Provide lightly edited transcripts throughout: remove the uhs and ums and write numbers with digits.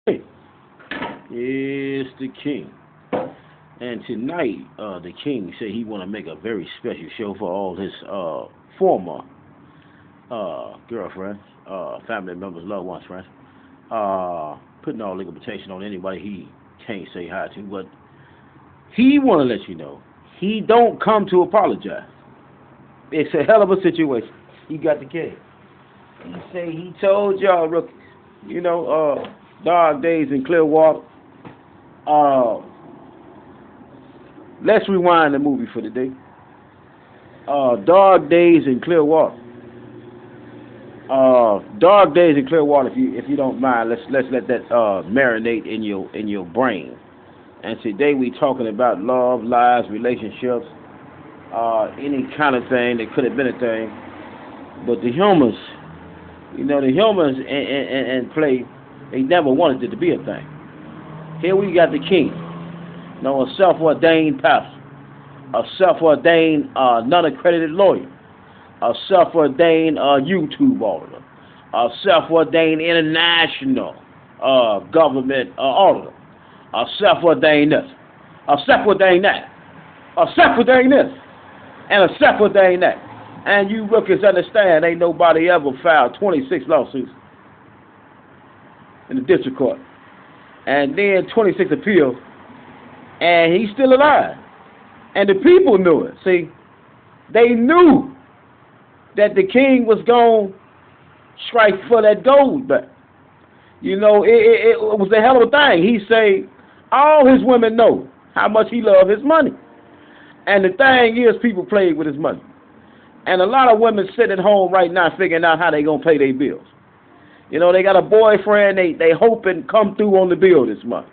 Hey, it's the King. And tonight, the King said he want to make a very special show for all his former girlfriends, family members, loved ones, friends. Putting all legal protection on anybody he can't say hi to, but he want to let you know he don't come to apologize. It's a hell of a situation. He got the King. He say he told y'all rookies, dog days in Clearwater. Uh, let's rewind the movie for today. Dog Days in Clearwater. Dog Days in Clearwater. If you don't mind, let's let that marinate in your brain. And today we talking about love, lives, relationships, any kind of thing that could have been a thing. But the humans, the humans and play, they never wanted it to be a thing. Here we got the King, a self-ordained pastor, a self-ordained non-accredited lawyer, a self-ordained YouTube auditor, a self-ordained international government auditor, a self-ordained this, a self-ordained that, a self-ordained this, and a self-ordained that. And you rookies understand, ain't nobody ever filed 26 lawsuits in the district court, and then 26 appeals, and he's still alive. And the people knew it. See, they knew that the King was going to strike for that gold back. It was a hell of a thing. He say all his women know how much he loved his money. And the thing is, people played with his money. And a lot of women sitting at home right now figuring out how they going to pay their bills. They got a boyfriend, they hoping come through on the bill this month.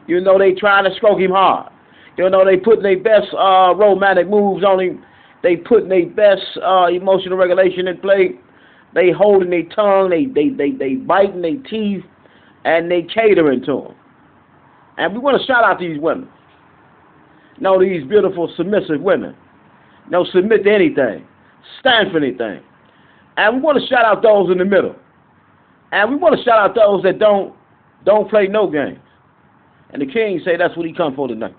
They trying to stroke him hard. They putting their best romantic moves on him. They putting their best emotional regulation in play. They holding their tongue, they biting their teeth, and they catering to him. And we want to shout out these women. These beautiful, submissive women. Submit to anything. Stand for anything. And we want to shout out those in the middle. And we want to shout out those that don't play no games. And the King say that's what he come for tonight.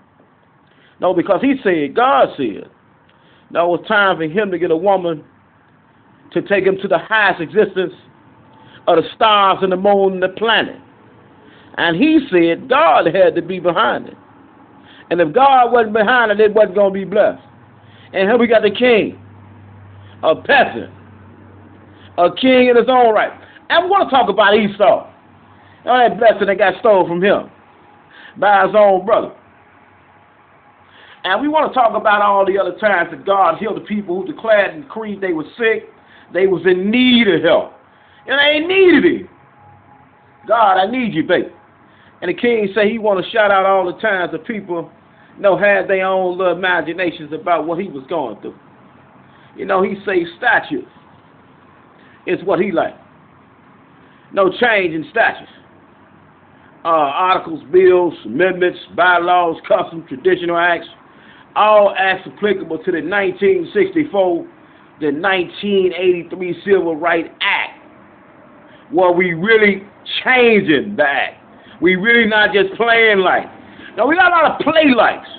Because he said, God said, it's time for him to get a woman to take him to the highest existence of the stars and the moon and the planet. And he said God had to be behind it. And if God wasn't behind it, it wasn't going to be blessed. And here we got the King, a peasant, a king in his own right. And we want to talk about Esau. That blessing that got stolen from him by his own brother. And we want to talk about all the other times that God healed the people who declared and decreed they were sick, they was in need of help. And they needed him. God, I need you, baby. And the King say he want to shout out all the times that people had their own little imaginations about what he was going through. He say statutes is what he like. No change in statutes. Articles, bills, amendments, bylaws, customs, traditional acts, all acts applicable to the 1964, the 1983 Civil Rights Act, where we really changing the act. We really not just playing like. We got a lot of play likes.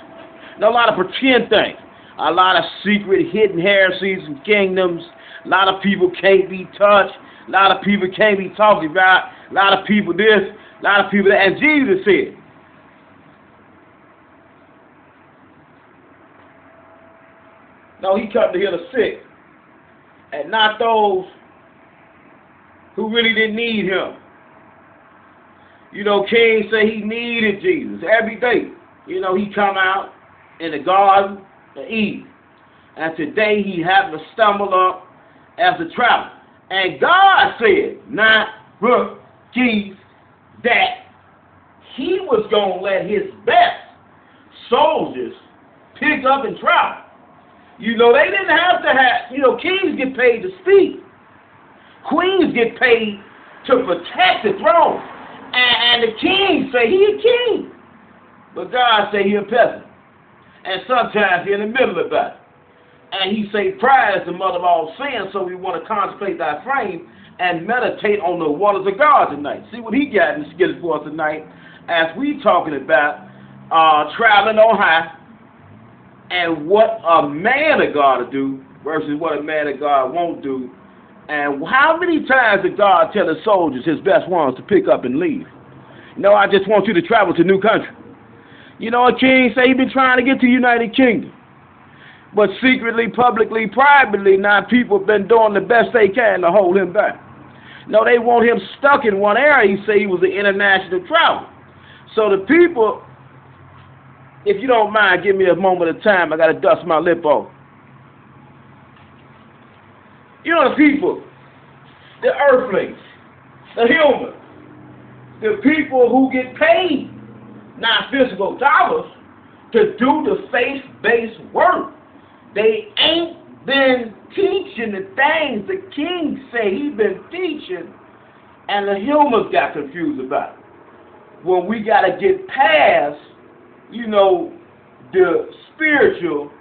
A lot of pretend things. A lot of secret hidden heresies and kingdoms. A lot of people can't be touched. A lot of people can't be talked about. A lot of people this. A lot of people that. And Jesus said, he come to heal the sick. And not those who really didn't need him. King say he needed Jesus every day. He come out in the Garden of Eden. And today he happened to stumble up as a traveler. And God said, not Jesus, that he was going to let his best soldiers pick up and travel. They didn't have to have, kings get paid to speak. Queens get paid to protect the throne. And the king say he a king. But God say he a peasant. And sometimes he in the middle about it. And he say pride is the mother of all sin, so we want to contemplate that frame and meditate on the waters of God tonight. See what he got in the schedule for us tonight as we talking about traveling on high and what a man of God will do versus what a man of God won't do. And how many times did God tell his soldiers, his best ones, to pick up and leave? I just want you to travel to new country. A king say he been trying to get to the United Kingdom. But secretly, publicly, privately, now people have been doing the best they can to hold him back. No, they want him stuck in one area. He say he was an international traveler. So the people, if you don't mind, give me a moment of time. I got to dust my lip off. The people, the earthlings, the humans, the people who get paid non-physical dollars to do the faith-based work. They ain't been teaching the things the king say he been teaching, and the humans got confused about it. When we got to get past, the spiritual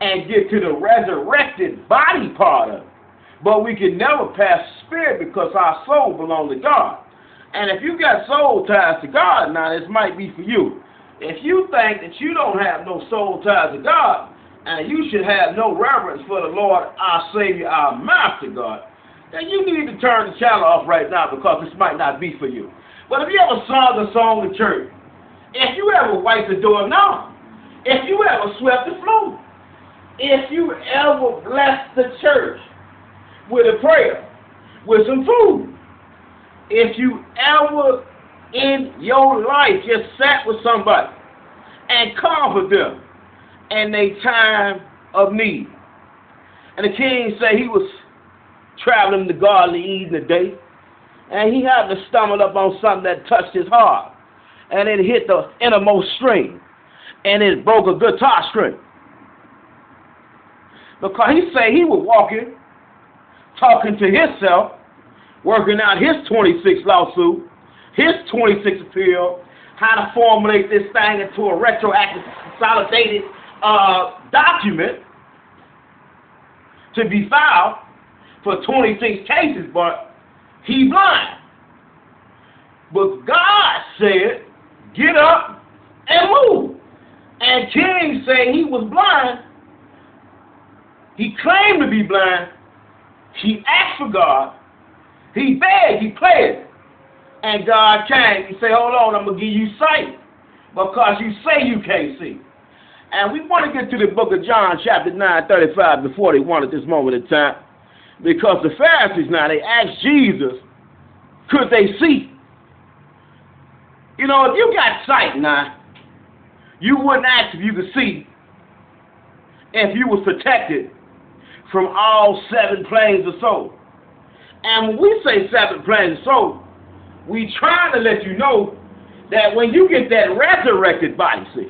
and get to the resurrected body part of it. But we can never pass spirit because our soul belongs to God. And if you got soul ties to God, now this might be for you. If you think that you don't have no soul ties to God, and you should have no reverence for the Lord, our Savior, our Master God, then you need to turn the channel off right now because this might not be for you. But if you ever sung a song in church, if you ever wiped the doorknob, if you ever swept the floor, if you ever blessed the church with a prayer, with some food, if you ever in your life just sat with somebody and comforted them in their time of need. And the king said he was traveling to Garden of Eden today, and he happened to stumble up on something that touched his heart, and it hit the innermost string, and it broke a guitar string. Because he said he was walking, talking to himself, working out his 26 lawsuit, his 26 appeal, how to formulate this thing into a retroactive, consolidated document to be filed for 26 cases, but he blind. But God said, get up and move. And King said he was blind. He claimed to be blind. He asked for God. He begged, he prayed. And God came. He said, hold on, I'm going to give you sight because you say you can't see. And we want to get to the book of John, chapter 9, 35 to 41 at this moment in time. Because the Pharisees now, they asked Jesus, could they see? If you got sight now, you wouldn't ask if you could see if you was protected from all 7 planes of soul. And when we say 7 planes of soul, we trying to let you know that when you get that resurrected body, see,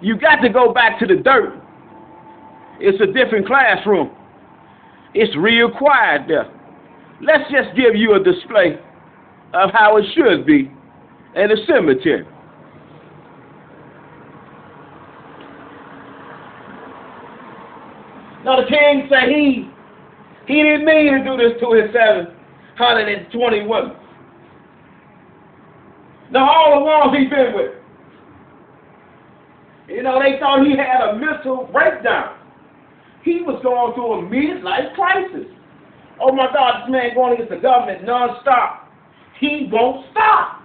you got to go back to the dirt. It's a different classroom. It's real quiet there. Let's just give you a display of how it should be in a cemetery. Now the king said he didn't mean to do this to his 720 women. Now all the ones he's been with, they thought he had a mental breakdown. He was going through a midlife crisis. Oh my God, this man going against the government non-stop. He won't stop.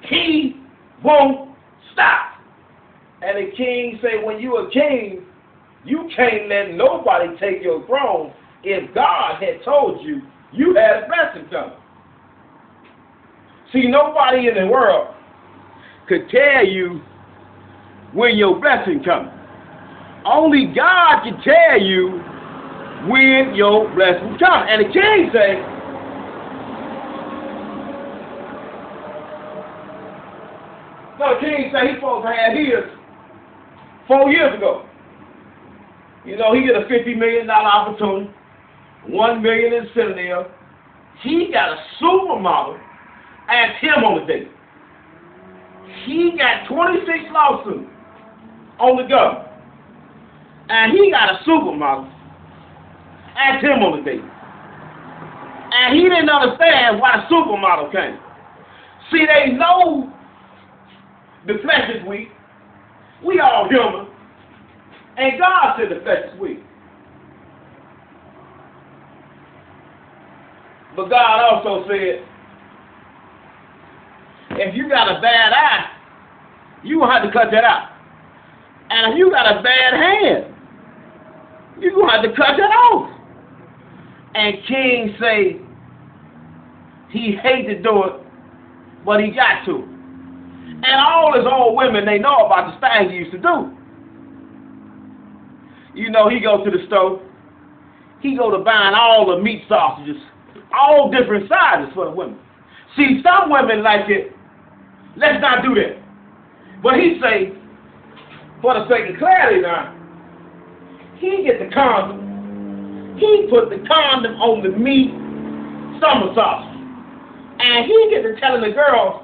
He won't stop. And the king said, when you a king, you can't let nobody take your throne. If God had told you, you had a blessing coming. See, nobody in the world could tell you when your blessing comes. Only God can tell you when your blessing comes. And the king say, the king say he's supposed to have his 4 years ago. He get a $50 million opportunity, $1 million in Senegal. He got a supermodel asked him on the date. He got 26 lawsuits on the go. And he got a supermodel asked him on the date. And he didn't understand why the supermodel came. See, they know the flesh is weak. We all human. And God said the flesh is weak. But God also said, if you got a bad eye, you going to have to cut that out. And if you got a bad hand, you're going to have to cut that off. And King say he hate to do it, but he got to. And all his old women, they know about the things he used to do. You know, he go to the store. He go to buying all the meat sausages, all different sizes for the women. See, some women like it. Let's not do that. But he say, for the sake of clarity now, he get the condom. He put the condom on the meat summer sausage. And he get to telling the girls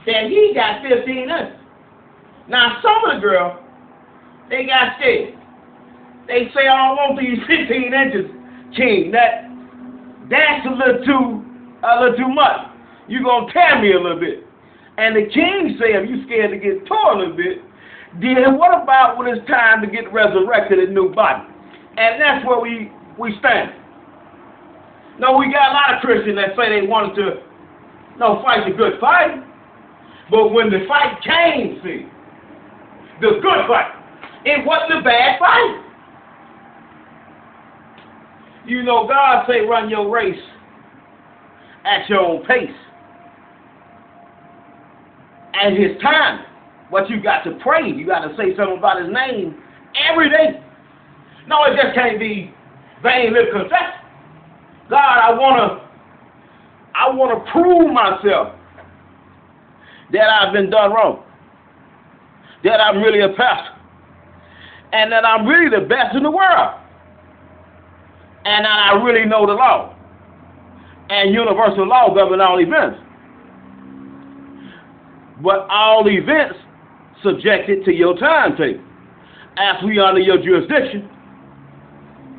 that he got 15 inches. Now, some of the girls, they got scared. They say, I don't want these 15 inches, King. That's a little too much. You're going to tear me a little bit. And the king say, if you scared to get torn a little bit, then what about when it's time to get resurrected in a new body? And that's where we stand. No, we got a lot of Christians that say they wanted to fight the good fight. But when the fight came, see, the good fight, it wasn't a bad fight. You know, God say run your race at your own pace. At his time. But you got to pray. You got to say something about his name every day. No, it just can't be vain lip confession. God, I wanna prove myself that I've been done wrong. That I'm really a pastor. And that I'm really the best in the world. And that I really know the law. And universal law governs all events. But all events subjected to your timetable. As we under your jurisdiction,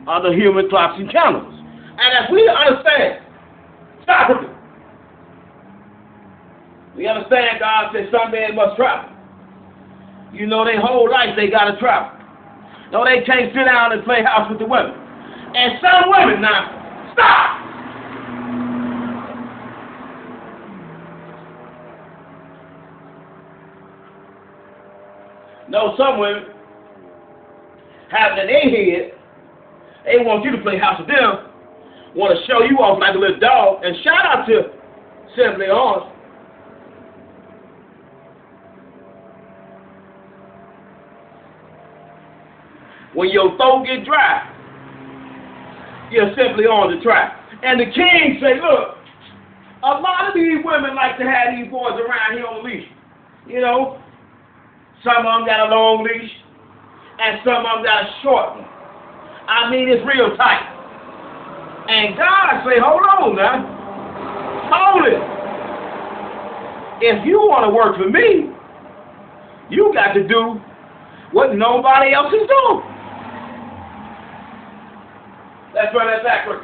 under human clocks and calendars. And if we understand, stop it. We understand God said some men must travel. You know, their whole life they got to travel. No, they can't sit down and play house with the women. And some women now, stop! No, some women have in their head, they want you to play house with them, want to show you off like a little dog, and shout out to Assembly Arms. When your throat get dry, you're simply on the track. And the king say, look, a lot of these women like to have these boys around here on the leash. You know, some of them got a long leash, and some of them got a short one. I mean, it's real tight. And God say, hold on now. Hold it. If you want to work for me, you got to do what nobody else is doing. Let's run that backward.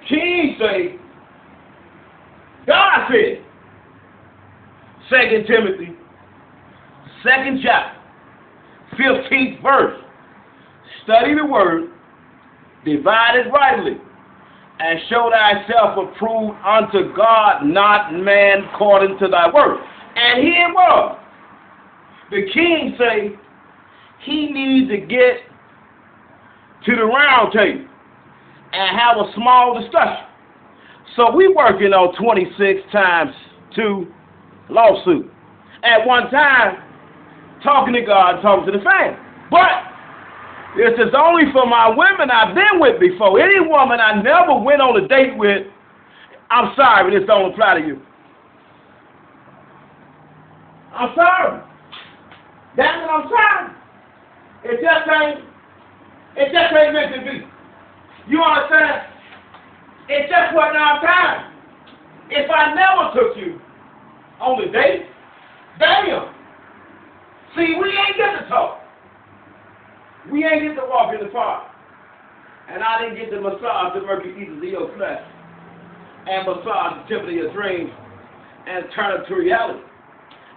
King say, God said, 2 Timothy, 2nd chapter, 15th verse, study the word, divide it rightly, and show thyself approved unto God, not man, according to thy word. And here it was. The king say he needs to get to the round table and have a small discussion. So we working on 26 times 2 lawsuit. At one time, talking to God, talking to the family. But this is only for my women I've been with before. Any woman I never went on a date with, I'm sorry, this don't apply to you. I'm sorry. That's what I'm sorry. It just ain't meant to be. You understand? It just wasn't our time. If I never took you on the date, damn. See, we ain't get to talk. We ain't get to walk in the park. And I didn't get to massage the murky ether of your flesh and massage the tip of your dreams and turn it to reality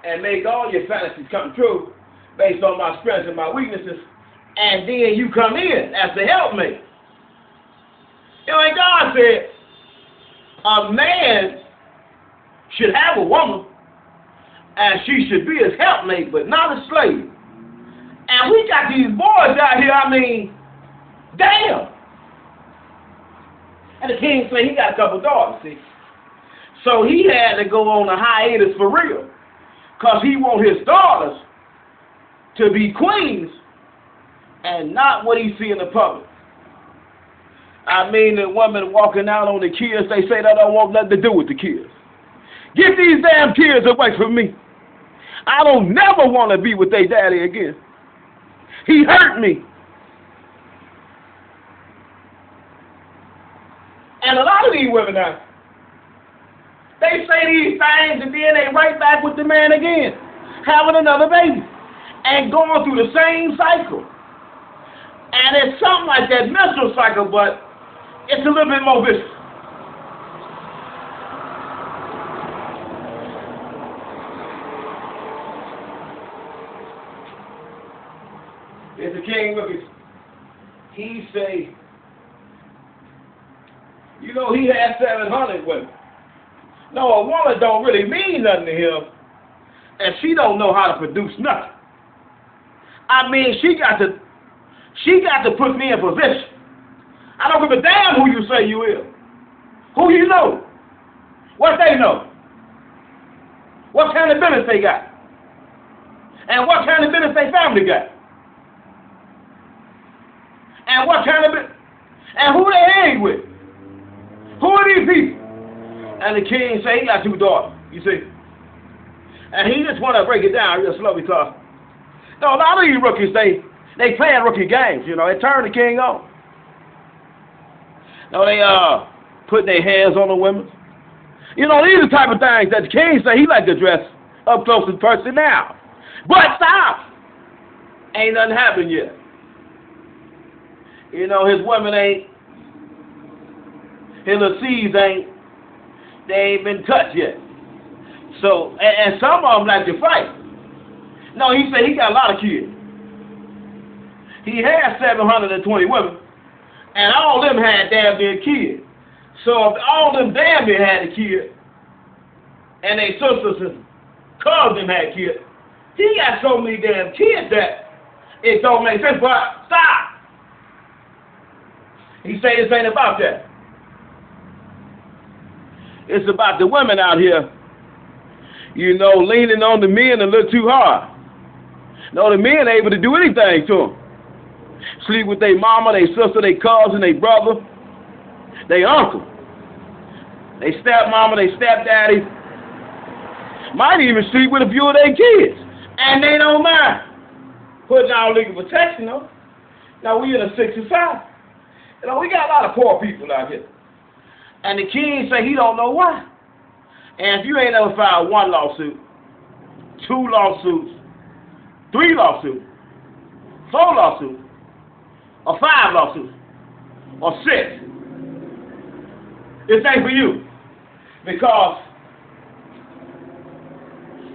and make all your fantasies come true based on my strengths and my weaknesses, and then you come in as the helpmate. You know, and God said a man should have a woman and she should be his helpmate, but not a slave. And we got these boys out here, I mean, damn. And the king said he got a couple daughters, see. So he had to go on a hiatus for real, because he want his daughters to be queens and not what he see in the public. I mean, the women walking out on the kids, they say they don't want nothing to do with the kids. Get these damn kids away from me. I don't never want to be with their daddy again. He hurt me. And a lot of these women now, they say these things and then they right back with the man again, having another baby and going through the same cycle. And it's something like that menstrual cycle, but it's a little bit more vicious. It's the king looking. He say, you know, he had 700 women. No, a woman don't really mean nothing to him, and she don't know how to produce nothing. I mean, she got to put me in position. I don't give a damn who you say you is. Who you know. What they know. What kind of business they got. And what kind of business they family got. And what kind of business. And who they hang with. Who are these people? And the king say he got 2 daughters, you see. And he just want to break it down real slow because, no, a lot of these rookies, they playing rookie games, you know. They turn the king on. No, they putting their hands on the women. You know, these are the type of things that the king say he like to address up close and personal now. But stop! Ain't nothing happened yet. You know, his women ain't, his little seeds they ain't been touched yet. So, and some of them like to fight. No, he said he got a lot of kids. He had 720 women, and all of them had damn near kids. So if all of them damn near had a kid, and their sisters and cousins had kids, he got so many damn kids that it don't make sense. But stop! He say this ain't about that. It's about the women out here, you know, leaning on the men a little too hard. No, the men ain't able to do anything to them. Sleep with their mama, their sister, their cousin, their brother, their uncle, their stepmama, their stepdaddy. Might even sleep with a few of their kids. And they don't mind putting out legal protection, though. Now, we in a sick society. You know, we got a lot of poor people out here. And the king say he don't know why. And if you ain't ever filed 1 lawsuit, 2 lawsuits, 3 lawsuits, 4 lawsuits, or 5 lawsuits, or 6, this ain't for you. Because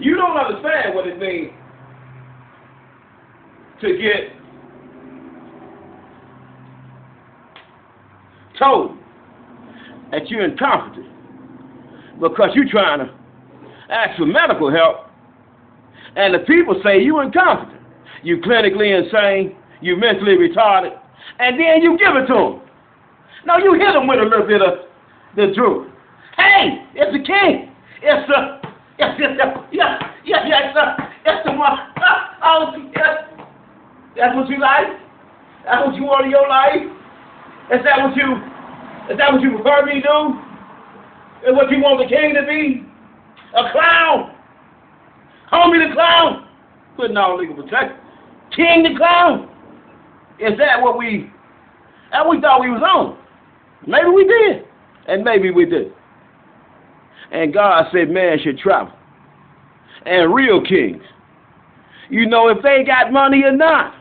you don't understand what it means to get told that you're incompetent because you're trying to ask for medical help, and the people say you're incompetent, you're clinically insane, you're mentally retarded, and then you give it to them. No, you hit them with a little bit of the truth. Hey, it's the king. It's the, yes, the one. Oh, yes. That's what you like? That's what you want in your life? Is that what you prefer me to do? Is what you want the king to be? A clown? Homie the clown? Putting all legal protection. King the clown? Is that what we thought we was on? Maybe we did. And maybe we did. And God said man should travel. And real kings, you know, if they got money or not,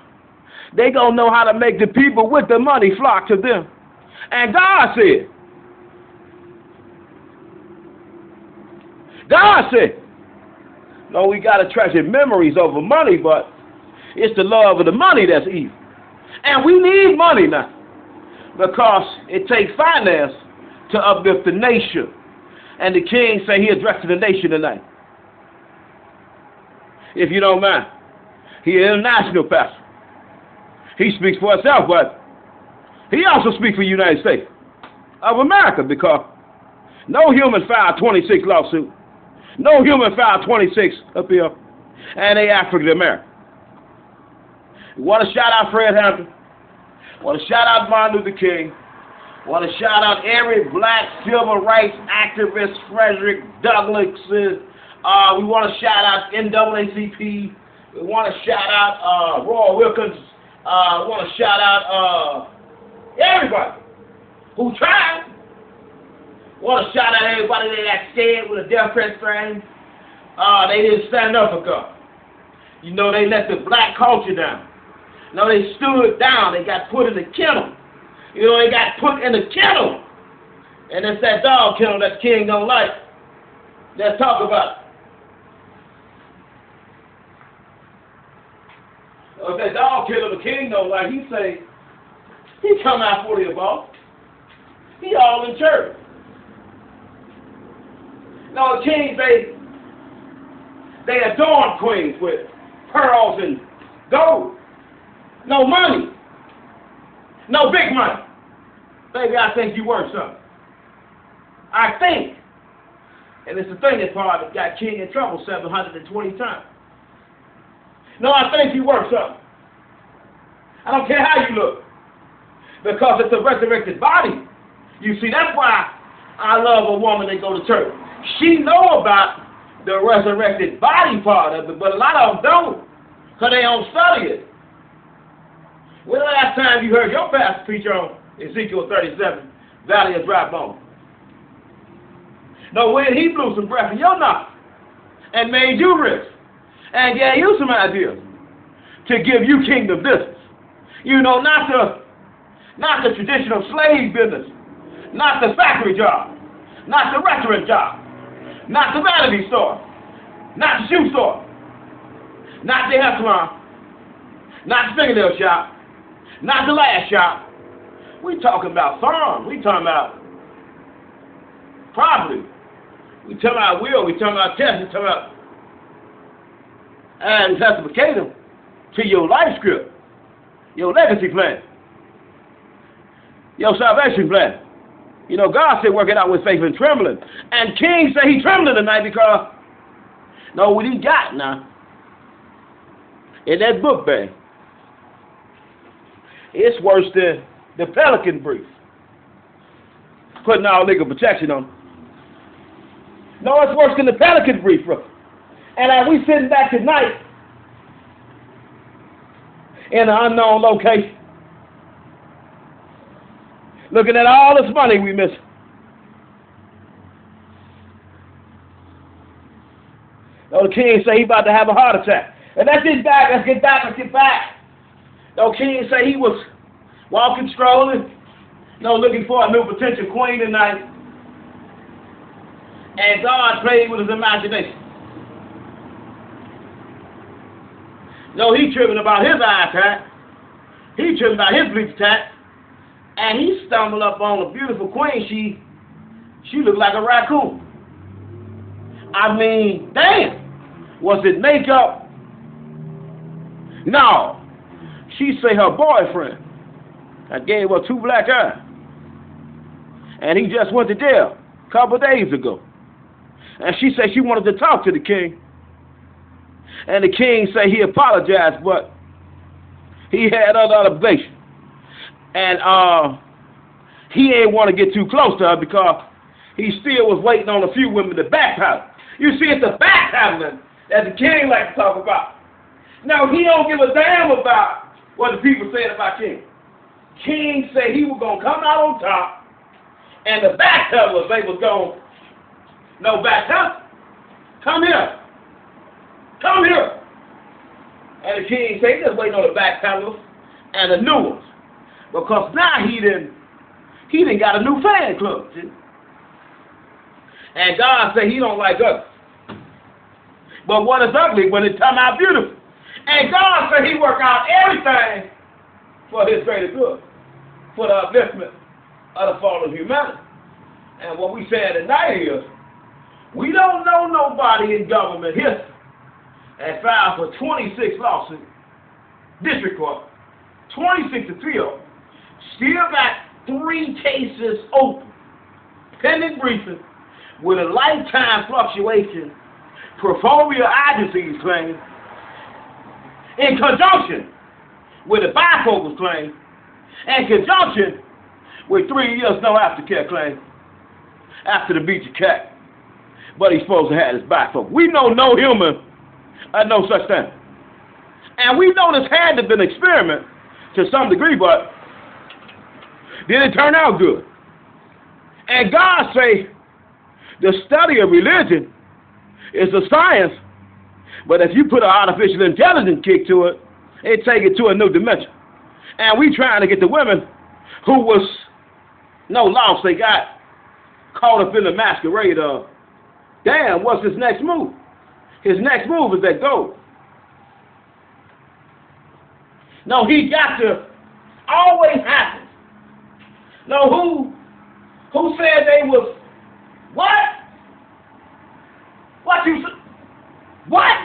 They gonna know how to make the people with the money flock to them. And God said, no, we gotta treasure memories over money, but it's the love of the money that's evil. And we need money now, because it takes finance to uplift the nation. And the king say he addressing the nation tonight. If you don't mind, he is an international pastor. He speaks for himself, but he also speaks for the United States of America, because no human filed 26 lawsuits. No human filed 26 appeal, and they African American. We want to shout out Fred Hampton. Want to shout out Martin Luther King. Want to shout out every black civil rights activist, Frederick Douglass. We want to shout out NAACP. We want to shout out Roy Wilkins. We want to shout out everybody who tried. We want to shout out everybody that got scared with a death threat frame. They didn't stand up for God. You know, they let the black culture down. No, they stood down. They got put in the kennel. You know, they got put in the kennel. And it's that dog kennel that King don't like. Let's talk about it. If that dog kennel the King don't like, he say, he come out for the ball. He all in church. No, the kings, they adorn queens with pearls and gold. No money. No big money. Baby, I think you worth something. I think. And it's the thing that part that got King in trouble 720 times. No, I think you worth something. I don't care how you look. Because it's a resurrected body. You see, that's why I love a woman that go to church. She know about the resurrected body part of it, but a lot of them don't. Because they don't study it. When the last time you heard your pastor preach on Ezekiel 37, Valley of Dry Bones? No, when he blew some breath in your nostril and made you rich and gave you some ideas to give you kingdom business. You know, not the traditional slave business, not the factory job, not the restaurant job, not the vanity store, not the shoe store, not the hair salon, not the fingernail shop, not the last shop. We talking about farm. We talking about property. We talking about will. We talking about test. We talking about and justification to your life script, your legacy plan, your salvation plan. You know, God said work it out with faith and trembling. And King said he trembling tonight because, no, what he got now, in that book bag, it's worse than the Pelican brief. Putting all legal protection on. No, it's worse than the Pelican brief, bro. And as we sitting back tonight in an unknown location, looking at all this money we miss. No, the king say he about to have a heart attack. And let's get back. No, king say he was walking, strolling, looking for a new potential queen tonight. And God played with his imagination. No, he tripping about his eye attack. He tripping about his bleach attack. And he stumbled up on a beautiful queen. She looked like a raccoon. I mean, damn. Was it makeup? No. She say her boyfriend that gave her 2 black eyes. And he just went to jail a couple days ago. And she said she wanted to talk to the king. And the king said he apologized, but he had other obligations. And he ain't want to get too close to her because he still was waiting on a few women to backpedal. You see, it's the backpedaling that the king likes to talk about. Now, he don't give a damn about what the people said about King. King said he was going to come out on top, and the backpedalers, they was going, no backpedal. Come here. Come here. And the king said, just waiting on the backpedalers and the new ones. Because now he done got a new fan club. See? And God said he don't like us. But what is ugly when it come out beautiful? And God said he work out everything for his greater good, for the upliftment of the fall of humanity. And what we said tonight is, we don't know nobody in government history that filed for 26 lawsuits, district court, 26 appeal, still got 3 cases open, pending briefing, with a lifetime fluctuation, proverbial agencies claim, in conjunction with a bifocal claim, in conjunction with 3 years no aftercare claim after the beat of cat. But he's supposed to have his bifocal. We know no human had no such thing. And we know this had to have been an experiment to some degree, but did it turn out good? And God say the study of religion is a science, but if you put an artificial intelligence kick to it, it take it to a new dimension. And we trying to get the women who was no loss, they got caught up in the masquerade of, damn, what's his next move? His next move is that gold. No, he got to always happen. No, who said they was, what? What?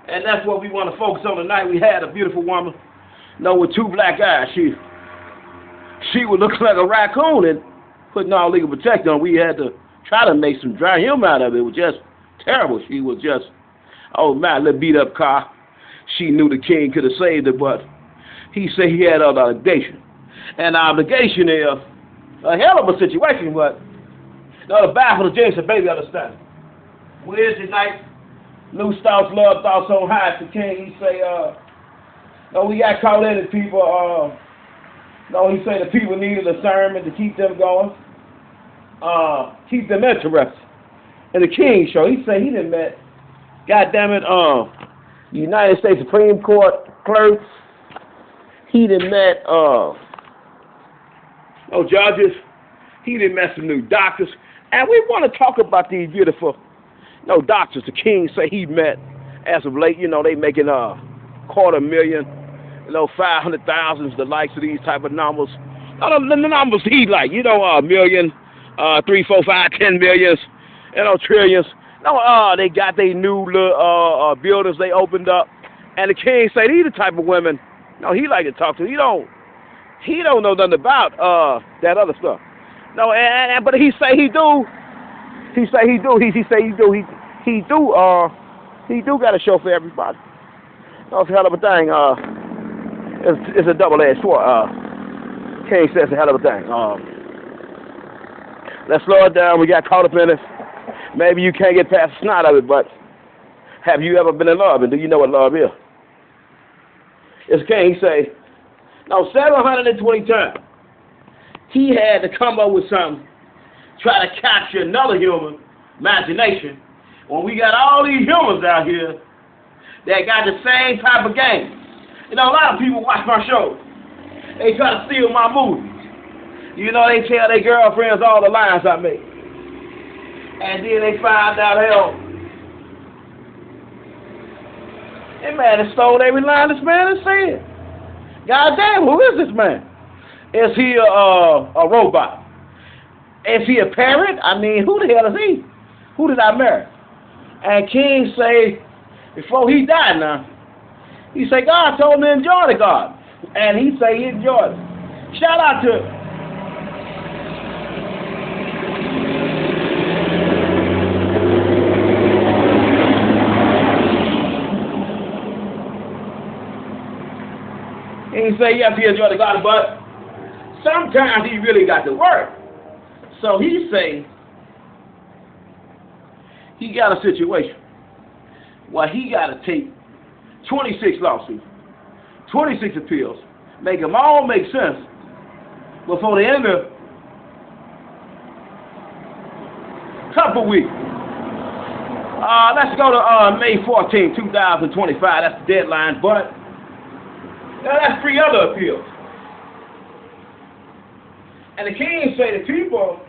And that's what we want to focus on tonight. We had a beautiful woman, with 2 black eyes. She would look like a raccoon, and putting all legal protection on, we had to try to make some dry humor out of it. It was just terrible. She was just, oh man, little beat up car. She knew the king could have saved her, but he said he had an obligation. And the obligation is a hell of a situation, but the Bible of James said, baby, understand. Wednesday night, loose thoughts, love thoughts on high. The king, he say, we got caught in it, people. He say the people needed a sermon to keep them going, keep them interested. And the king show, he say he done met, goddammit, the United States Supreme Court clerks. He done met, judges. He done met some new doctors. And we want to talk about these beautiful, doctors. The king say he met, as of late, they making $250,000, 500,000, the likes of these type of numbers. The numbers he like, a million, 3, 4, 5, 10 millions, trillions. They got their new little buildings they opened up. And the king say these the type of women, he like to talk to. He don't know nothing about that other stuff. But he say he do. He say he do. He do got a show for everybody. It's a hell of a thing. It's a double-edged sword. King says it's a hell of a thing. Let's slow it down. We got caught up in it. Maybe you can't get past the snot of it, but have you ever been in love? And do you know what love is? It's King, he say, 720 times. He had to come up with something, try to capture another human imagination, when we got all these humans out here that got the same type of game. A lot of people watch my shows. They try to steal my movies. They tell their girlfriends all the lines I make. And then they find out, hell, that man has stole every line this man has said. God damn, who is this man? Is he a robot? Is he a parrot? I mean, who the hell is he? Who did I marry? And King say, before he died now, he say, God told me to enjoy the garden. And he say he enjoyed it. Shout out to him. And he say, yes, he enjoyed the garden, but sometimes he really got to work. So he say, he got a situation where he got to take 26 lawsuits, 26 appeals, make them all make sense before the end of a couple weeks. Let's go to May 14, 2025. That's the deadline. But Now that's three other appeals. And the king say the people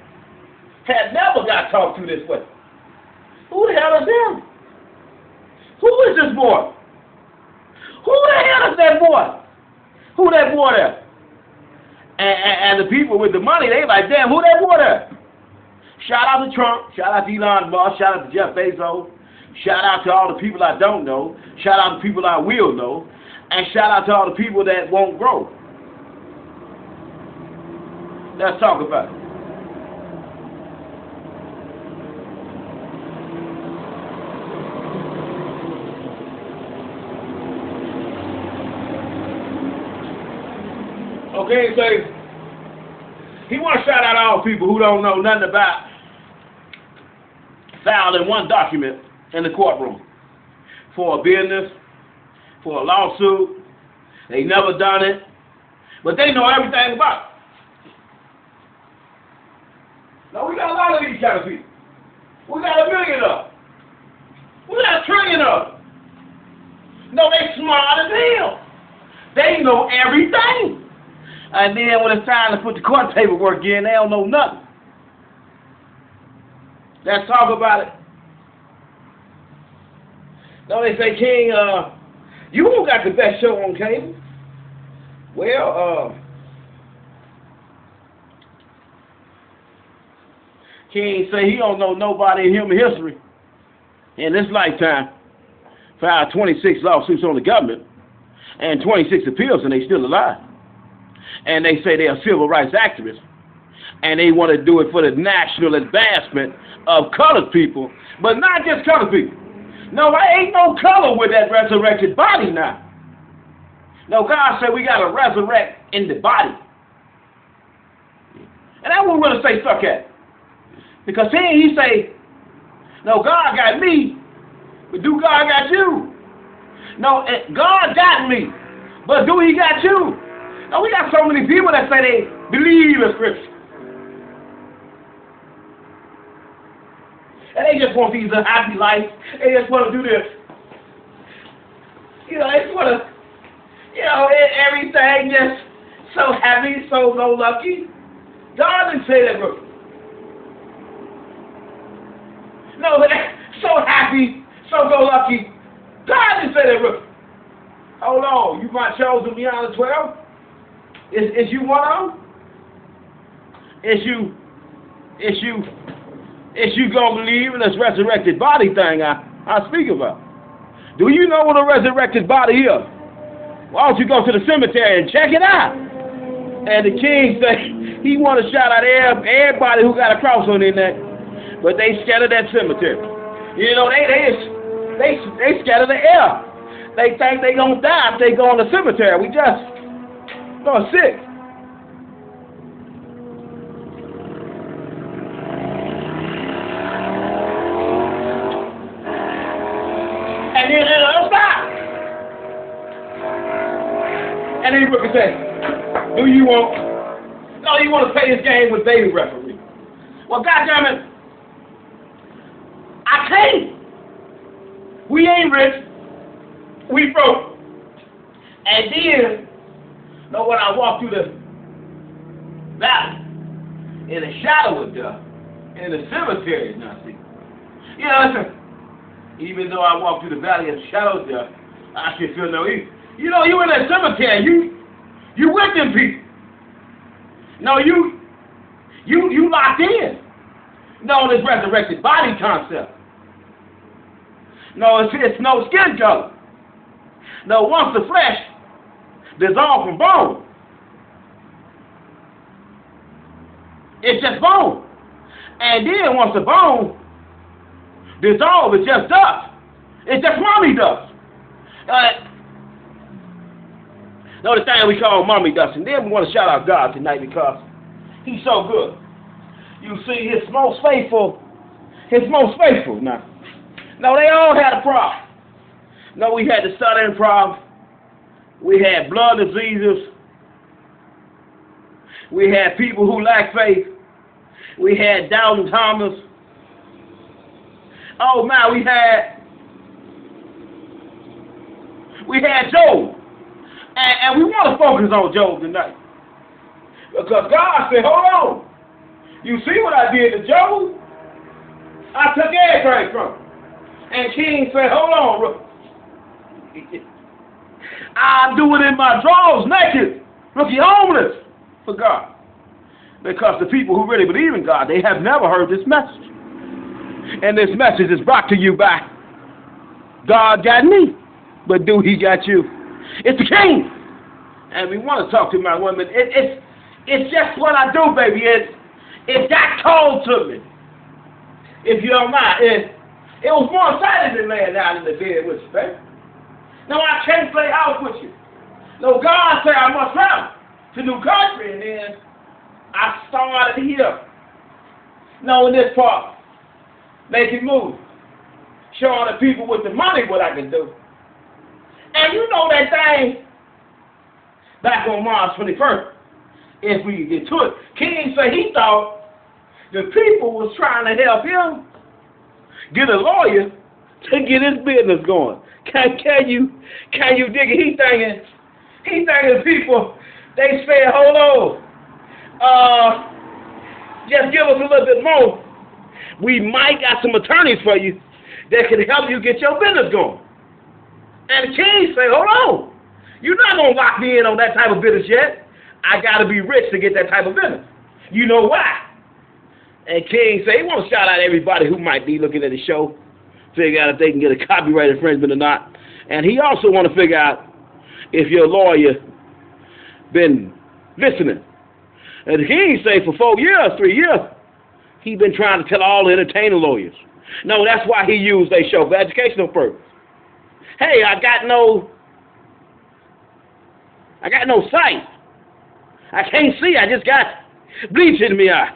had never got talked to this way. Who the hell is him? Who is this boy? Who the hell is that boy? Who that boy there? And the people with the money, they like, damn, who that boy there? Shout out to Trump, shout out to Elon Musk, shout out to Jeff Bezos, shout out to all the people I don't know, shout out to people I will know, and shout out to all the people that won't grow. Let's talk about it. Okay, so he want to shout out all people who don't know nothing about filing one document in the courtroom for a business, for a lawsuit. They never done it, but they know everything about it. Now we got a lot of these kind of people. We got 1 million of them. We got 1 trillion of them. No, they smart as hell. They know everything. And then when it's time to put the court paperwork in, they don't know nothing. Let's talk about it. No, they say, King, you don't got the best show on cable. Well, King say he don't know nobody in human history in this lifetime filed 26 lawsuits on the government and 26 appeals, and they still alive. And they say they're civil rights activists, and they want to do it for the national advancement of colored people, but not just colored people. No, there ain't no color with that resurrected body now. No, God said we got to resurrect in the body. And that's what we're going to stay stuck at. Because he say, no, God got me, but do God got you? No, God got me, but do he got you? No, we got so many people that say they believe in Scripture. And they just want these happy life. They just want to do this. You know, they just want to, everything just so happy, so lucky. God didn't say that, bro. No, so happy, so lucky. God didn't say that, bro. Hold on, you my chosen beyond the 12? Is you one of them? Is you gonna believe in this resurrected body thing I speak about? Do you know what a resurrected body is? Why don't you go to the cemetery and check it out? And the king say he want to shout out everybody who got a cross on their neck, but they scared of that cemetery. You know, they scared of the air. They think they gonna die if they go in the cemetery. We just sick. And then they'll stop. And then you look and say, do you want? No, you want to play this game with baby referee. Well, goddammit, I can't. We ain't rich. We broke. And then, when I walk through the valley, in the shadow of death, in the cemetery, now see. Listen, even though I walk through the valley of the shadow of death, I should feel no evil. You in that cemetery, you with them people. No, you locked in. No, this resurrected body concept. No, it's no skin color. No, once the flesh dissolved from bone, it's just bone. And then once the bone dissolves, it's just dust. It's just mummy dust. No, the thing we call mummy dust. And then we want to shout out God tonight because he's so good. You see, his most faithful now. No, they all had a problem. No, we had the stuttering problem. We had blood diseases. We had people who lacked faith. We had Doubting Thomas. Oh man, we had Job. And we want to focus on Job tonight. Because God said, hold on. You see what I did to Job? I took everything from him. And King said, hold on, Rookie. I do it in my drawers naked. Rookie, homeless for God. Because the people who really believe in God, they have never heard this message. And this message is brought to you by God got me, but do he got you? It's the King. And we want to talk to my women. It's just what I do, baby. It got cold to me. If you don't mind. It was more exciting than laying down in the bed with you, baby. No, I can't play house with you. No, God said I must travel to new country, and then I started here. No, in this part, making moves, showing the people with the money what I can do. And you know that thing back on March 21st, if we could get to it, King said he thought the people was trying to help him get a lawyer to get his business going. Can you dig it? He thinking people, they say, hold on, just give us a little bit more. We might got some attorneys for you that can help you get your business going. And the King say, hold on, you're not going to lock me in on that type of business yet. I got to be rich to get that type of business. You know why? And King say he want to shout out everybody who might be looking at the show, figure out if they can get a copyright infringement or not. And he also want to figure out if your lawyer been listening. And the King say for 3 years, he been trying to tell all the entertainer lawyers. No, that's why he used their show for educational purpose. Hey, I got no sight. I can't see. I just got bleach in my eye.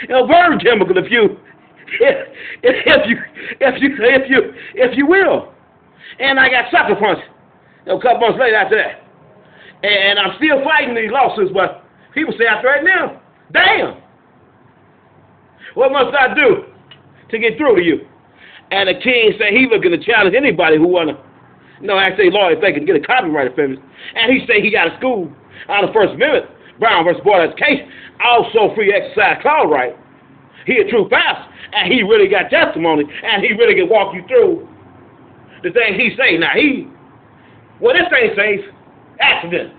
Burn chemical, if you will. And I got sucker punch. A couple months later after that. And I'm still fighting these lawsuits, but people say after right now, damn. What must I do to get through to you? And the King said he looking to challenge anybody who wanna, ask their lawyer if they can get a copyright infringement. And he say he got a school on the First Amendment, Brown versus Board of Education, also free exercise clause right. He a true pastor, and he really got testimony, and he really can walk you through the things he say. Now this thing says accident.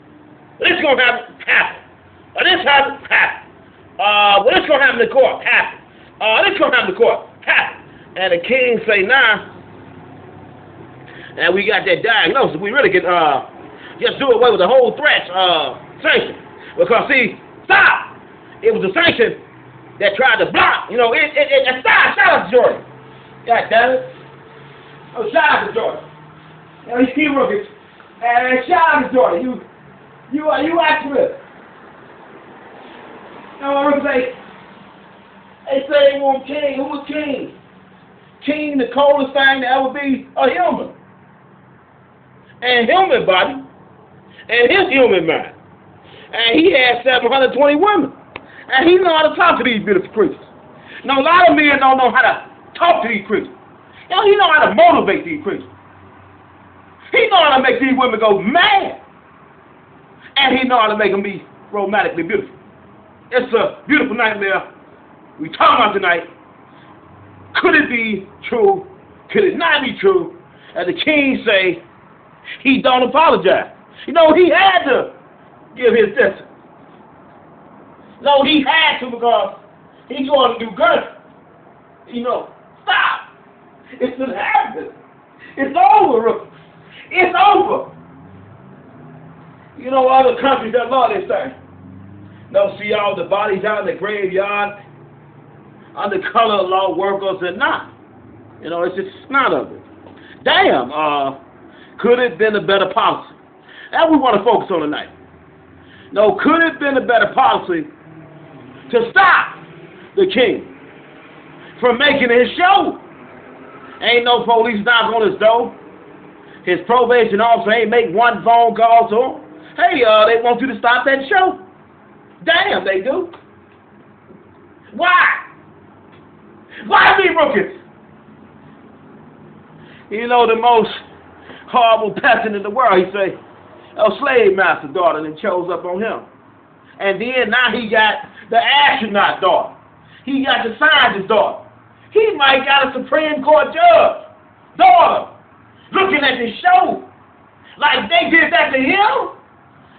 This gonna happen. This happen. This gonna happen in court. Happen. This gonna happen in court. Happen. And the King say now, and we got that diagnosis. We really can just do away with the whole threat sanction. Because see, stop! It was the sanction that tried to block. Shout out to Jordan. God damn it. Oh, shout out to Jordan. He's key rookies. And shout out to Jordan. You activist. What rookies they say they want King. Who was King? King, the coldest thing to ever be a human. And human body. And his human mind. And he had 720 women. And he know how to talk to these beautiful creatures. Now, a lot of men don't know how to talk to these creatures. He know how to motivate these creatures. He know how to make these women go mad. And he know how to make them be romantically beautiful. It's a beautiful nightmare we talking about tonight. Could it be true? Could it not be true? As the King say, he don't apologize. He had to give his distance. No, he had to because he's going to do good. Stop. It's just happening. It's over. It's over. Other countries that love this thing. They'll see all the bodies out in the graveyard under color law workers and not. It's just none of it. Damn, could it have been a better policy? That we want to focus on tonight. No, could it have been a better policy to stop the King from making his show? Ain't no police knock on his door. His probation officer ain't make one phone call to him. Hey, they want you to stop that show. Damn, they do. Why? Why be rookies? The most horrible peasant in the world, he say, a slave master daughter that chose up on him. And then now he got the astronaut daughter. He got the scientist daughter. He might got a Supreme Court judge daughter looking at this show like they did that to him.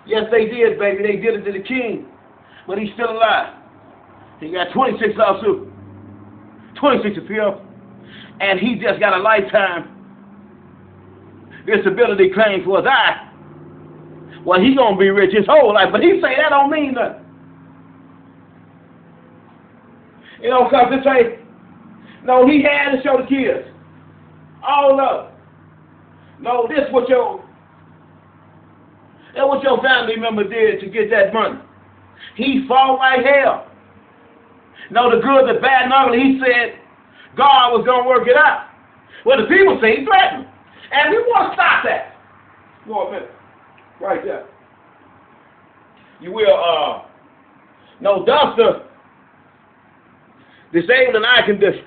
Yes, they did, baby. They did it to the king. But he's still alive. He got 26 lawsuits, 26 appeals, and he just got a lifetime disability claim for his eye. Well, he gonna be rich his whole life, but he say that don't mean nothing. You know, cause this say, no, he had to show the kids. All of them. No, this what your family member did to get that money. He fought like hell. No, the good, the bad, and ugly, he said God was gonna work it out. Well, the people say he threatened. And we want to stop that. Go a minute. Right there. You will, no, does the disabled and eye condition,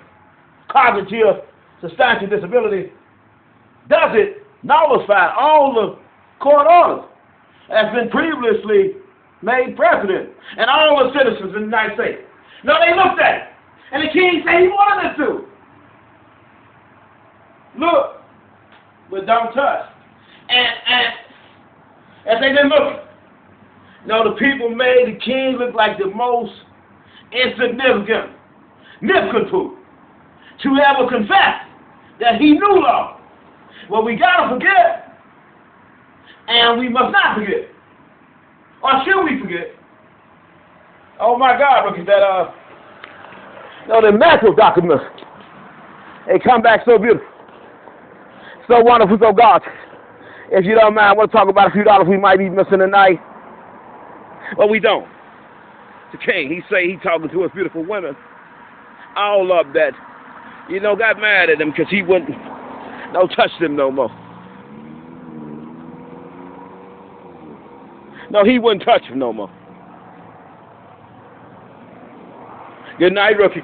cognitive, substantial disability, does it nullify all the court orders that's been previously made precedent and all the citizens in the United States? No, they looked at it. And the king said he wanted us to. Look, but don't touch. And as they didn't look, no, the people made the king look like the most insignificant nincompoop to ever confess that he knew law. Well, we gotta forget, and we must not forget. Or should we forget? Oh my God, look at that, no, the medical documents. They come back so beautiful. So wonderful, so God. If you don't mind, I want to talk about a few dollars we might be missing tonight. But we don't. The king, he say he talking to his beautiful women. All of that, you know, got mad at him because he wouldn't, don't touch them no more. No, he wouldn't touch them no more. Good night, rookie.